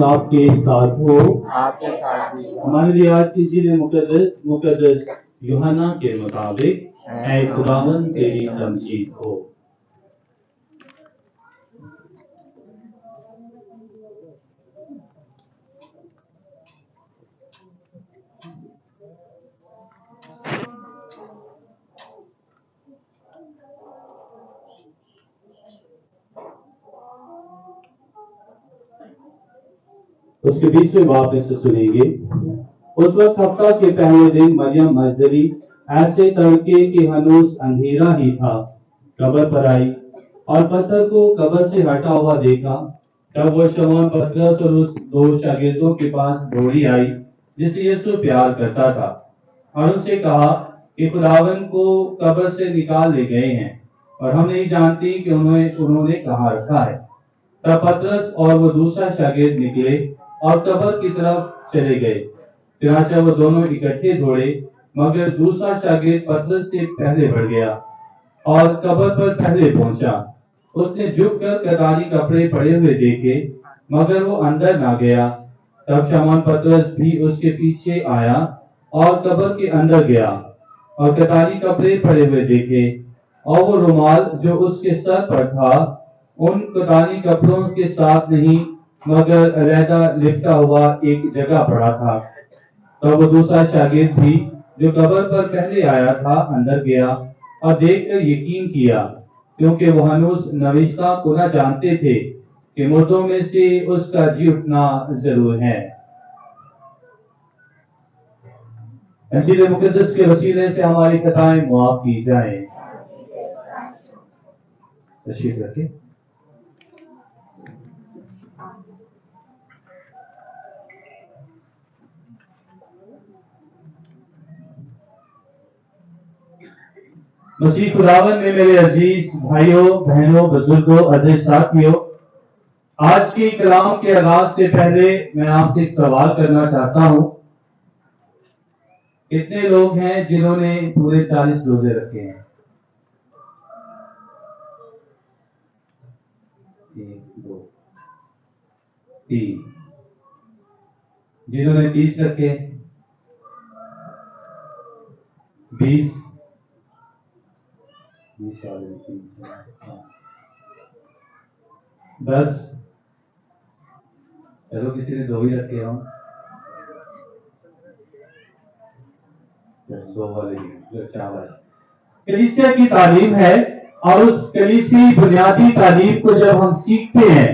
आपके साथ हो। आपके साथ भी हमारे लिए आज की इंजील मुकद्दस यूहन्ना के मुताबिक ऐ खुदावंद तेरी तमजीद हो। उसके 20वें बाब में से सुनेंगे। उस वक्त हफ्ता के पहले दिन मरियम मजदली ऐसे तड़के कि हनूस अंधेरा ही था कब्र पर आई और पत्थर को कब्र से हटा हुआ देखा। तब वो शमौन पतरस और उस दो शागिर्दों के पास दौड़ी आई जिसे यीशु प्यार करता था और उनसे कहा कि खुदावन को कब्र से निकाल ले गए हैं और हम नहीं जानती कि उन्होंने कहाँ रखा है। तब पतरस और वो दूसरा शागिर्द निकले और कब्र की तरफ चले गए। चुनांचे वो दोनों इकट्ठे दौड़े, मगर दूसरा शागिर्द पतरस से पहले बढ़ गया और कब्र पर पहले पहुंचा। उसने झुककर कतारी कपड़े पड़े हुए देखे, मगर वो अंदर ना गया। तब शमौन पतरस भी उसके पीछे आया और कब्र के अंदर गया और कतारी कपड़े पड़े हुए देखे और वो रुमाल जो उसके सर पर था उन कतारी कपड़ों के साथ नहीं मगर अलहदा लिपटा हुआ एक जगह पड़ा था। तब वो दूसरा शागिर्द भी जो कब्र पर पहले आया था अंदर गया और देखकर यकीन किया, क्योंकि वो हनूस नविश्ता को न जानते थे कि मुर्दों में से उसका जी उठना जरूर है। इंजील मुकद्दस के वसीले से हमारी खताएं मुआफ की जाएं। तशरीफ रखें। मसीह खुदावन में मेरे अजीज भाइयों बहनों बुजुर्गों अजीज साथियों, आज के कलाम के आगाज से पहले मैं आपसे एक सवाल करना चाहता हूं। कितने लोग हैं जिन्होंने पूरे 40 रोजे रखे हैं? 1 2 3। जिन्होंने 30 रखे? 20 10। चलो किसी ने 2 ही रखे हो। 2 वाले कलीसिया की तालीम है और उस कलीसी बुनियादी तालीम को जब हम सीखते हैं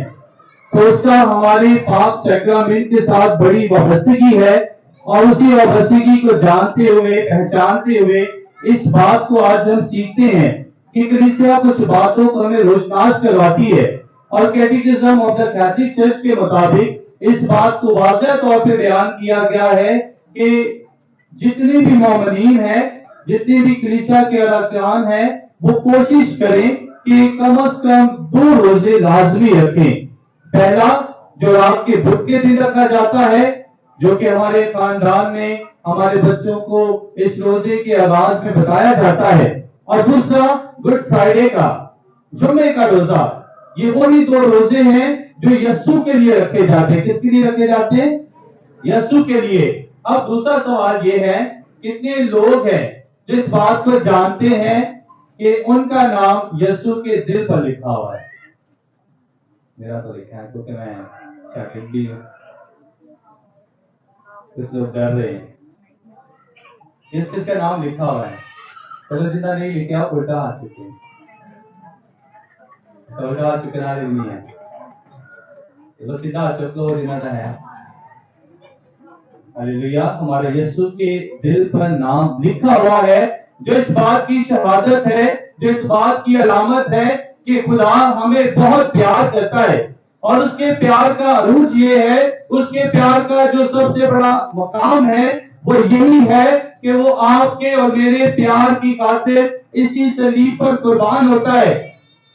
तो उसका हमारे पाक सैक्रामेंट के साथ बड़ी वाबस्तगी है। और उसी वाबस्तगी को जानते हुए पहचानते हुए इस बात को आज हम सीखते हैं कि कलीसिया कुछ बातों को हमें रोशनास करवाती है और कैटेकिज्म ऑफ द कैथोलिक चर्च के मुताबिक इस बात को वाज़ेह तौर पे बयान किया गया है कि जितने भी मोमिनीन हैं, जितने भी कलीसिया के अरकान हैं, वो कोशिश करें कि कम से कम 2 रोजे लाजमी रखें। पहला जो रात के बुध के दिन रखा जाता है, जो कि हमारे खानदान में हमारे बच्चों को इस रोजे के आगाज में बताया जाता है, और दूसरा गुड फ्राइडे का जुम्मे का रोजा। ये वही 2 रोजे हैं जो यस्सु के लिए रखे जाते हैं। किसके लिए रखे जाते हैं? यस्सु के लिए। अब दूसरा सवाल ये है, कितने लोग हैं जो इस बात को जानते हैं कि उनका नाम यस्सु के दिल पर लिखा हुआ है? मेरा तो लिखा है क्योंकि मैं शाकिर भी हूं। कुछ लोग डर रहे हैं। किसका नाम लिखा हुआ है? चलो जितना नहीं लिखा उल्टा आ चुके हैं, तो उल्टा आ चुके नहीं है, तो सीधा आ चुके जितना है। हालेलुया। हमारे यीशु के दिल पर नाम लिखा हुआ है, जो इस बात की शहादत है, जो इस बात की अलामत है कि खुदा हमें बहुत प्यार करता है। और उसके प्यार का अरूज ये है, उसके प्यार का जो सबसे बड़ा मकाम है वो यही है کہ وہ آپ کے اور میرے پیار کی خاطر اسی صلیب پر قربان ہوتا ہے،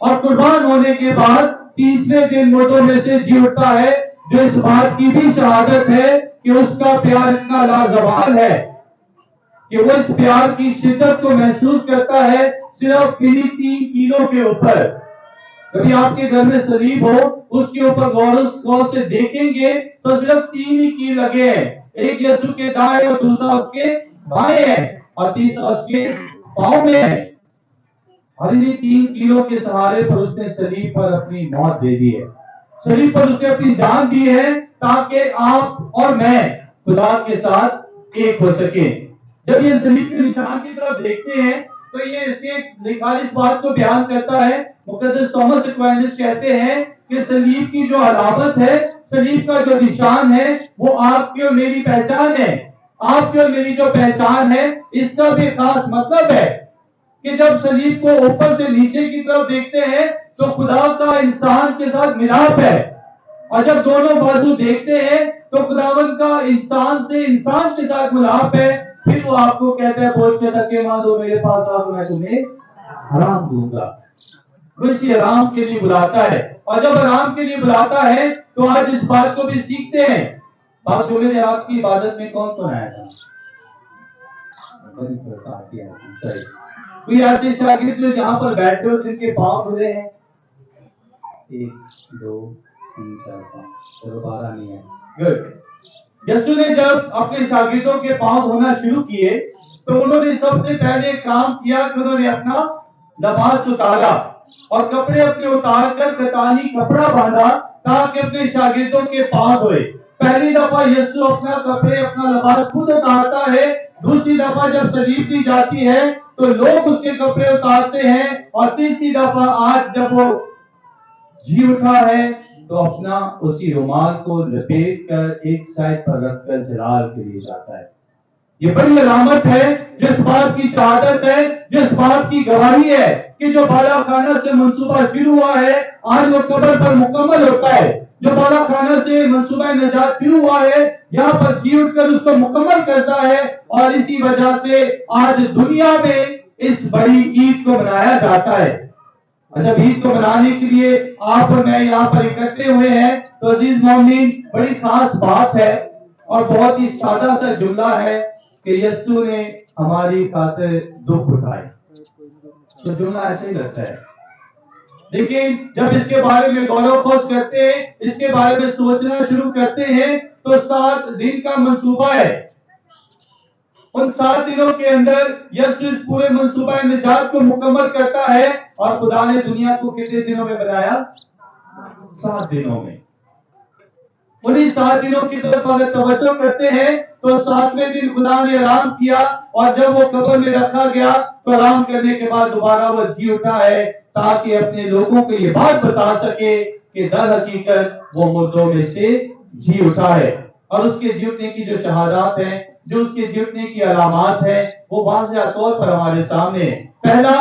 اور قربان ہونے کے بعد تیسرے دن مردوں میں سے جی اٹھتا ہے، جو اس بات کی بھی شہادت ہے کہ اس کا پیار اتنا لازوال ہے کہ وہ اس پیار کی شدت کو محسوس کرتا ہے صرف انہی 3 کیلوں کے اوپر۔ کبھی آپ کے گھر میں صلیب ہو، اس کے اوپر غور سے دیکھیں گے تو صرف 3 ہی کیل لگے ہیں، ایک یسوع کے دائیں اور دوسرا اس کے بائیں ہے اور تیسرا اس کے پاؤں میں ہے، اور انہی 3 کیلوں کے سہارے پر اس نے صلیب پر اپنی موت دے دی ہے، صلیب پر اس نے اپنی جان دی ہے تاکہ آپ اور میں خدا کے ساتھ ایک ہو سکیں۔ جب یہ صلیب کے نشان کی طرف دیکھتے ہیں تو یہ اس کے خالص بات کو بیان کرتا ہے۔ مقدس تومس ایکوائنس کہتے ہیں کہ صلیب کی جو علامت ہے، صلیب کا جو نشان ہے، وہ آپ کی اور میری پہچان ہے۔ آپ کی اور میری جو پہچان ہے، اس کا بھی خاص مطلب ہے کہ جب صلیب کو اوپر سے نیچے کی طرف دیکھتے ہیں تو خدا کا انسان کے ساتھ ملاپ ہے، اور جب دونوں بازو دیکھتے ہیں تو خداوند کا انسان سے انسان کے ساتھ ملاپ ہے۔ پھر وہ آپ کو کہتا ہے بوجھ کے تھکے ماندو میرے پاس آؤ، میں تمہیں آرام دوں گا۔ وہ اسی آرام کے لیے بلاتا ہے، اور جب آرام کے لیے بلاتا ہے تو آج اس بات کو بھی سیکھتے ہیں۔ بات جو میرے آپ کی عبادت میں کون کون آیا تھا؟ کوئی ایسے شاگرد جو جہاں پر بیٹھے ہو جن کے پاؤں کھلے ہیں؟ 1 2 3 4 5، چلو 12 نہیں ہے، گڈ۔ یسوع نے جب اپنے شاگردوں کے پاؤں دھونا شروع کیے تو انہوں نے سب سے پہلے کام کیا کہ انہوں نے اپنا لباس اتارا اور کپڑے اپنے اتار کر کتانی کپڑا باندھا تاکہ اپنے شاگردوں کے پاؤں دھوئے۔ پہلی دفعہ یسوع اپنا کپڑے اپنا لباس خود اتارتا ہے، دوسری دفعہ جب صلیب دی جاتی ہے تو لوگ اس کے کپڑے اتارتے ہیں، اور تیسری دفعہ آج جب وہ جی اٹھا ہے تو اپنا اسی رومال کو لپیٹ کر ایک سائڈ پر رکھ کر جلال کے لیے جاتا ہے۔ یہ بڑی علامت ہے، جس بات کی شہادت ہے، جس بات کی گواہی ہے کہ جو بالا خانہ سے منصوبہ شروع ہوا ہے آج وہ قبر پر مکمل ہوتا ہے۔ جو بالا خانہ سے منصوبہ نجات شروع ہوا ہے یہاں پر جی اٹھ کر اس کو مکمل کرتا ہے، اور اسی وجہ سے آج دنیا میں اس بڑی عید کو منایا جاتا ہے۔ جب عید کو منانے کے لیے آپ اور میں یہاں پر اکٹھے ہوئے ہیں تو عزیز مومنین، بڑی خاص بات ہے اور بہت ہی سادہ سا جملہ ہے کہ یسوع نے ہماری خاطر دکھ اٹھائے۔ تو جملہ ایسے ہی لگتا ہے، لیکن جب اس کے بارے میں غور و خوض کرتے ہیں، اس کے بارے میں سوچنا شروع کرتے ہیں تو 7 دن کا منصوبہ ہے۔ ان 7 دنوں کے اندر یسوع اس پورے منصوبہ نجات کو مکمل کرتا ہے، اور خدا نے دنیا کو کتنے دنوں میں بنایا؟ 7 دنوں میں۔ انہی 7 دنوں کی طرف اگر توجہ کرتے ہیں تو 7ویں دن خدا نے آرام کیا، اور جب وہ قبر میں رکھا گیا تو آرام کرنے کے بعد دوبارہ وہ جی اٹھا ہے تاکہ اپنے لوگوں کو یہ بات بتا سکے کہ در حقیقت وہ مردوں میں سے جی اٹھا ہے۔ اور اس کے جی اٹھنے کی جو شہادات ہیں، جو اس کے جی اٹھنے کی علامات ہیں، وہ واضح طور پر ہمارے سامنے ہے۔ پہلا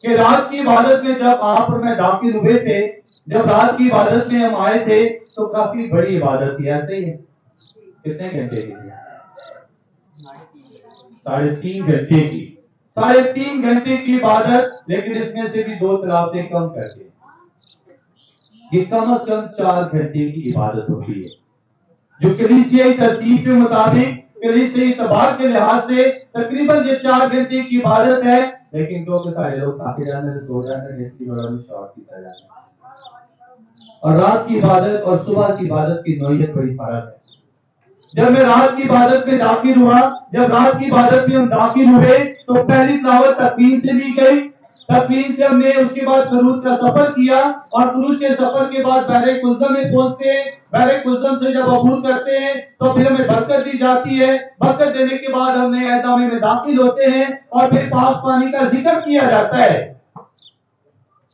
کہ رات کی عبادت میں جب آپ اور میں داخل ہوئے تھے، جب رات کی عبادت میں ہم آئے تھے تو کافی بڑی عبادت تھی، ایسے ہی کتنے گھنٹے کی تھی؟ 3.5 گھنٹے کی، 3.5 گھنٹے کی عبادت، لیکن اس میں سے بھی 2 تلاوتیں کم کر کے یہ کم از کم 4 گھنٹے کی عبادت ہوتی ہے، جو کلیسیائی ترتیب کے مطابق کلیسیائی اعتبار کے لحاظ سے تقریباً یہ 4 گھنٹے کی عبادت ہے، لیکن کیونکہ سارے لوگ کافی جانے سے سو جاتے ہیں، اس کی بڑا شارٹ کیا جاتا ہے۔ اور رات کی عبادت اور صبح کی عبادت کی نوعیت بڑی فرق ہے۔ جب میں رات کی عبادت میں داخل ہوا، جب رات کی عبادت میں ہم داخل ہوئے تو پہلی تلاوت تکوین سے لی گئی، تکوین سے ہم نے اس کے بعد خروج کا سفر کیا، اور خروج کے سفر کے بعد بحر کلثم میں پہنچتے ہیں، بحر کلثم سے جب عبور کرتے ہیں تو پھر ہمیں برکت دی جاتی ہے، برکت دینے کے بعد ہم نئے اعظام میں داخل ہوتے ہیں، اور پھر پاک پانی کا ذکر کیا جاتا ہے۔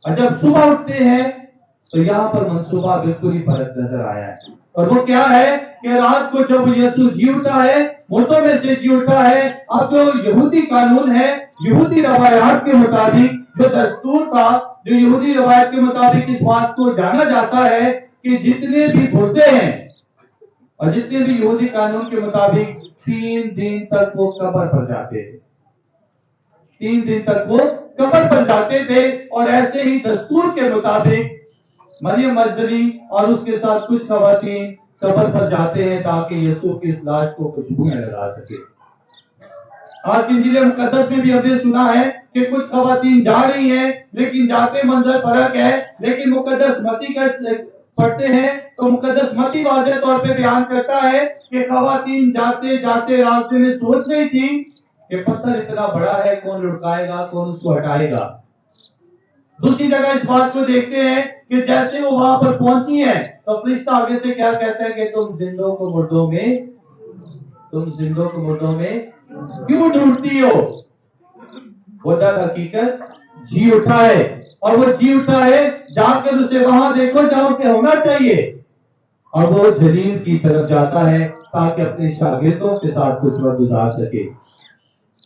اور جب صبح اٹھتے ہیں تو یہاں پر منصوبہ بالکل ہی فرق نظر آیا ہے، اور وہ کیا ہے کہ رات کو جب یسوع جی اٹھا ہے، مردوں میں سے جی اٹھا ہے، اب جو یہودی قانون ہے، یہودی روایات کے مطابق جو دستور تھا، جو یہودی روایت کے مطابق اس بات کو جانا جاتا ہے کہ جتنے بھی مردے ہیں اور جتنے بھی یہودی قانون کے مطابق 3 दिन तक वो कब्र पर जाते थे। 3 दिन तक वो कब्र पर जाते थे और ऐसे ही दस्तूर के मुताबिक मरियम मजदली और उसके साथ कुछ खवातीन कब्र पर जाते हैं ताकि यीशु की इस लाश को खुशबू में लगा सके। आज की इंजील मुकद्दस में भी हमने सुना है कि कुछ खवातीन जा रही हैं, लेकिन जाते मंजर फर्क है। लेकिन मुकद्दस मत्ती का पढ़ते हैं तो मुकद्दस मत्ती वाज़ेह तौर पे बयान करता है कि खवातीन जाते जाते रास्ते में सोच रही थी कि पत्थर इतना बड़ा है, कौन लुढ़काएगा, कौन उसको हटाएगा। दूसरी जगह इस बात को देखते हैं कि जैसे वो वहां पर पहुंची है तो फरिश्ता आगे से क्या कहता है कि तुम जिंदों को मुर्दों में क्यों ढूंढती हो। वो दर हकीकत जी उठा है, और वो जी उठा है, जाकर उसे वहां देखो जहां से होना चाहिए। और वो जलील की तरफ जाता है ताकि अपने शागिर्दों के साथ कुछ वक्त गुजार सके।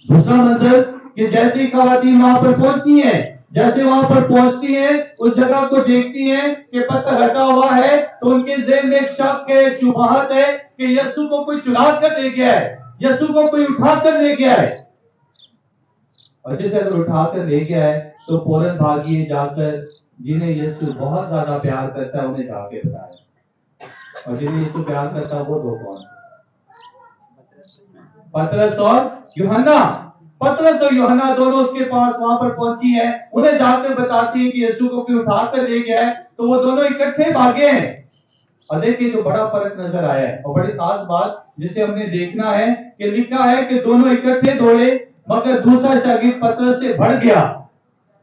दूसरा मंजर कि जैसी खवातीन वहां पर पहुंचती हैं, जैसे वहां पर पहुंचती हैं, उस जगह को देखती हैं कि पत्थर हटा हुआ है, तो उनके ज़हन में एक शक है, एक शुबहत है कि यीशु को कोई चुरा कर ले गया है, यीशु को कोई उठा कर ले गया है। और जिसे अगर उठा कर ले गया है तो फौरन भागिए, जाकर जिन्हें यीशु बहुत ज्यादा प्यार करता है उन्हें जाके बताए। और जिन्हें यीशु प्यार करता है वो दो कौन? पतरस और यूहन्ना। पतरस और यूहन्ना दोनों उसके पास वहां पर पहुंची है, उन्हें जाकर बताती है कि यीशु को कोई उठा कर ले गया है। तो वो दोनों इकट्ठे भागे हैं। और देखिए जो बड़ा फर्क नजर आया है और बड़ी खास बात जिसे हमने देखना है कि लिखा है कि दोनों इकट्ठे दौड़े, मगर दूसरा शागिर्द पतरस से बढ़ गया।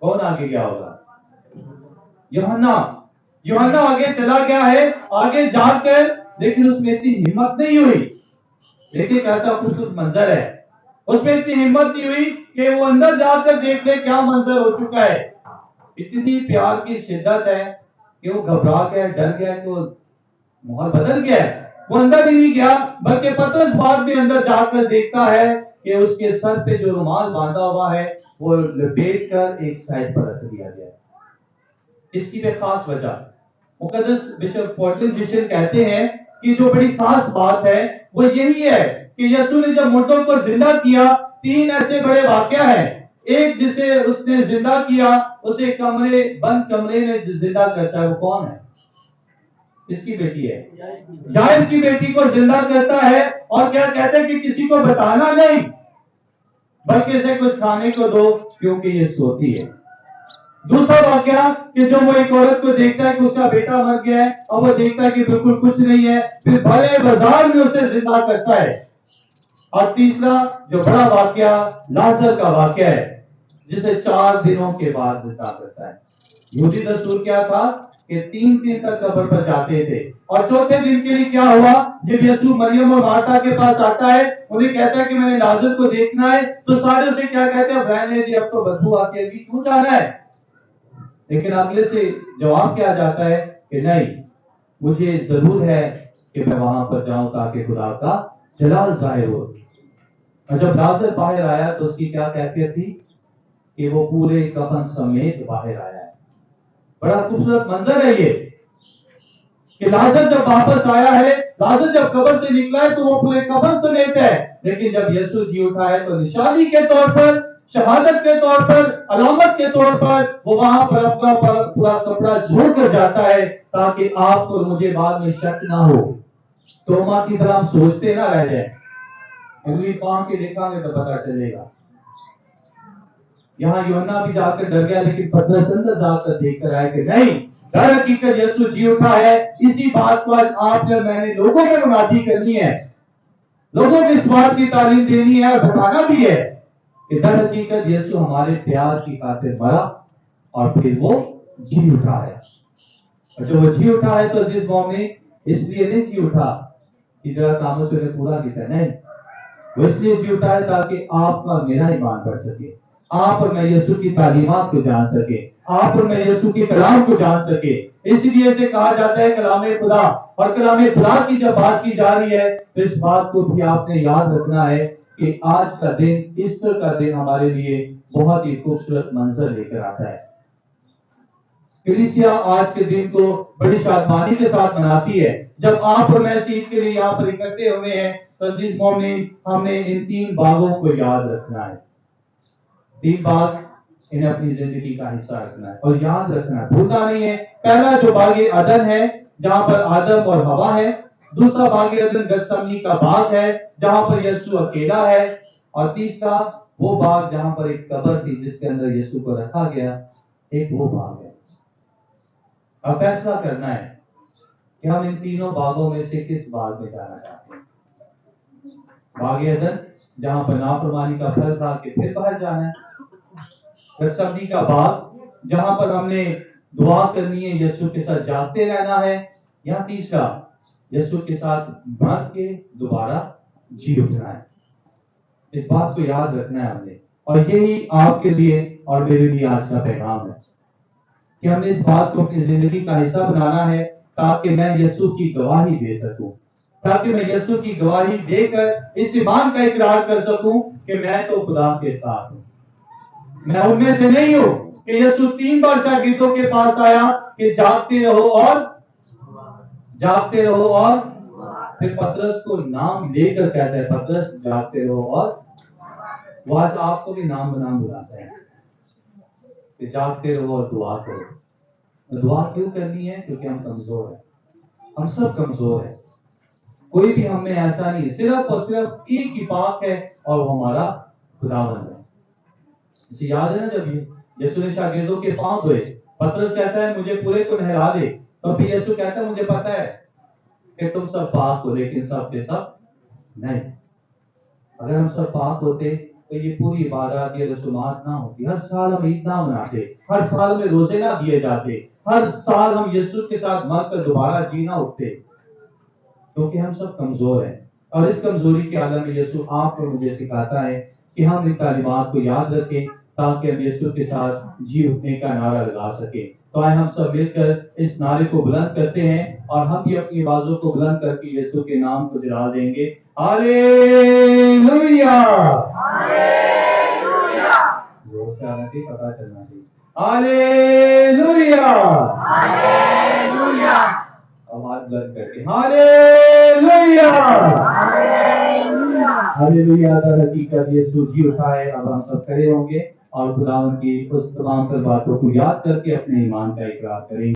कौन आगे गया होगा? यूहन्ना। यूहन्ना आगे चला गया है, आगे जाकर, लेकिन उसमें इतनी हिम्मत नहीं हुई। देखिए कैसा खूबसूरत मंजर है। उसमें इतनी हिम्मत नहीं हुई कि वो अंदर जाकर देख ले क्या मंजर हो चुका है। इतनी प्यार की शिद्दत है कि वो घबरा गया, डर गया, कि वो माहौल बदल गया है। वो अंदर ही नहीं गया, बल्कि पतरस बाद में अंदर जाकर देखता है कि उसके सर पे जो रुमाल बांधा हुआ है वो लपेट कर एक साइड पर रख दिया गया है। इसकी भी खास वजह मुकद्दस बिशप पोर्टलैंड जिशन कहते हैं कि जो बड़ी खास बात है वो यही है कि यीशु ने जब मुर्दों को जिंदा किया, 3 ऐसे बड़े वाकया हैं। एक जिसे उसने जिंदा किया, उसे बंद कमरे में जिंदा करता है। वो कौन है? किसकी बेटी है? याईर की बेटी को जिंदा करता है। और क्या कहते हैं कि किसी को बताना नहीं, बल्कि इसे कुछ खाने को दो क्योंकि ये सोती है। दूसरा वाकया कि जो वो एक औरत को देखता है कि उसका बेटा मर गया है और वो देखता है कि बिल्कुल कुछ नहीं है, फिर बड़े बाजार में उसे जिंदा करता है। और तीसरा जो बड़ा वाकया लाजर का वाकया है, जिसे 4 दिनों के बाद जिंदा करता है। यहूदी दस्तूर क्या था कि 3 दिन तक कब्र पर जाते थे, और चौथे दिन के लिए क्या हुआ, जब यीशु मरियम और मार्था के पास आता है, उन्हें कहता है कि मैंने लाजर को देखना है, तो सारे उसे क्या कहते हैं, रहने दे, अब तो बदबू आती है, क्यों जाना है। लेकिन अगले से जवाब क्या जाता है कि नहीं, मुझे जरूर है कि मैं वहां पर जाऊं ताकि खुदा का जलाल जाहिर हो। और जब लाजर बाहर आया तो उसकी क्या कैफियत थी कि वो पूरे कफन समेत बाहर आया है। बड़ा खूबसूरत मंजर है ये कि लाजर जब वापस आया है, लाजर जब कब्र से निकला है तो वो पूरे कफन समेत है। लेकिन जब यीशु जी उठा है तो निशानी के तौर पर, शहादत के तौर पर, अलामत के तौर पर वो वहां पर अपना पूरा कपड़ा छोड़ कर जाता है ताकि आपको और मुझे बाद में शक ना हो। तो मां की तरह हम सोचते ना रह जाए, अगली पांव के देखेंगे तो पता चलेगा। यहाँ यूहन्ना भी जाकर डर गया, लेकिन पतरस अंदर जाकर देख कर आया कि नहीं, दर हकीकत यीशु जी उठा है। इसी बात को आज आपने मैंने लोगों में मुनादी करनी है, लोगों को इस बात की तालीम देनी है और बताना भी है कि दर हकीकत यीशु हमारे प्यार की खातिर मरा और फिर वो जी उठा है। और जब वो जी उठा है तो जिस मोमिन इसलिए नहीं जी उठा कि जरा कामों से पूरा किया, नहीं, वो इसलिए जी उठा है ताकि आप और मेरा ईमान बढ़ सके, आप और मैं यीशु की तालीमात को जान सके, आप और मैं यीशु के कलाम को जान सके। इसलिए इसे कहा जाता है कलामे खुदा। और कलामे खुदा की जब बात की जा रही है तो इस बात को भी आपने याद रखना है कि आज का दिन, ईस्टर का दिन हमारे लिए बहुत ही खूबसूरत मंजर लेकर आता है। कलीसिया आज के दिन को बड़ी शादमानी के साथ मनाती है। جب آپ اور میں عید کے لیے یہاں پر اکٹھے ہوئے ہیں تو عزیز مومنین ہم نے ان 3 باغوں کو یاد رکھنا ہے. 3 باغ انہیں اپنی زندگی کا حصہ رکھنا ہے اور یاد رکھنا ہے، بھولنا نہیں ہے. پہلا جو باغ عدن ہے جہاں پر آدم اور ہوا ہے. دوسرا باغ عدن گتسمنی کا باغ ہے جہاں پر یسوع اکیلا ہے. اور تیسرا وہ باغ جہاں پر ایک قبر تھی جس کے اندر یسوع کو رکھا گیا، ایک وہ باغ ہے. اب فیصلہ کرنا ہے کہ ہم ان تینوں باغوں میں سے کس باغ میں جانا چاہتے ہیں. باغ عدن جہاں پر نافرمانی کا پھل کھا کے پھر باہر جانا ہے. گتسمنی کا باغ جہاں پر ہم نے دعا کرنی ہے، یسوع کے ساتھ جاگتے رہنا ہے. یا تیسرا یسوع کے ساتھ مر کے دوبارہ جی اٹھنا ہے. اس بات کو یاد رکھنا ہے ہم نے، اور یہی آپ کے لیے اور میرے لیے آج کا پیغام ہے کہ ہم نے اس بات کو اپنی زندگی کا حصہ بنانا ہے تاکہ میں یسوع کی گواہی دے سکوں، تاکہ میں یسوع کی گواہی دے کر اس ایمان کا اقرار کر سکوں کہ میں تو خدا کے ساتھ ہوں. میں ان میں سے نہیں ہوں کہ یسوع 3 بار شاگردوں کے پاس آیا کہ جاگتے رہو اور پھر پطرس کو نام لے کر کہتا ہے پطرس جاگتے رہو. اور وہ آج آپ کو بھی نام بنام بلاتا ہے کہ جاگتے رہو اور دعا کرو. دعا کیوں کرنی ہے؟ کیونکہ ہم کمزور ہیں، ہم سب کمزور ہیں. کوئی بھی ہم میں ایسا نہیں، صرف اور صرف ایک ہی پاک ہے اور وہ ہمارا خداوند ہے. اسے یاد ہے نا جب یسوع نے شاگردوں کے پاؤں دھوئے، پطرس کہتا ہے مجھے پورے کو نہلا دے، تو پھر یسوع کہتا ہے مجھے پتا ہے کہ تم سب پاک ہو لیکن سب کے سب نہیں. اگر ہم سب پاک ہوتے تو یہ پوری عبادات یہ رسومات نہ ہوتی. ہر سال ہم عید نہ مناتے، ہر سال میں روزے نہ دیے جاتے، ہر سال ہم یسوع کے ساتھ مر کر دوبارہ جینا اٹھتے. کیونکہ ہم سب کمزور ہیں، اور اس کمزوری کے عالم میں یسوع آپ کو مجھے سکھاتا ہے کہ ہم ان تعلیمات کو یاد رکھیں تاکہ ہم یسوع کے ساتھ جی اٹھنے کا نعرہ لگا سکیں. تو آئے ہم سب مل کر اس نعرے کو بلند کرتے ہیں اور ہم بھی اپنی آوازوں کو بلند کر کے یسوع کے نام کو جلال دیں گے. ہالےلویا! ہالےلویا! زور سے آنا چاہیے، پتہ چلنا چاہیے. ہالےلویا! ہالےلویا! آواز بلند کر کے ہالےلویا! ہالےلویا! در حقیقت یسوع جی اٹھا ہے. اب ہم سب کھڑے ہوں گے اور خداوند کی اس تمام تر باتوں کو یاد کر کے اپنے ایمان کا اقرار کریں گے.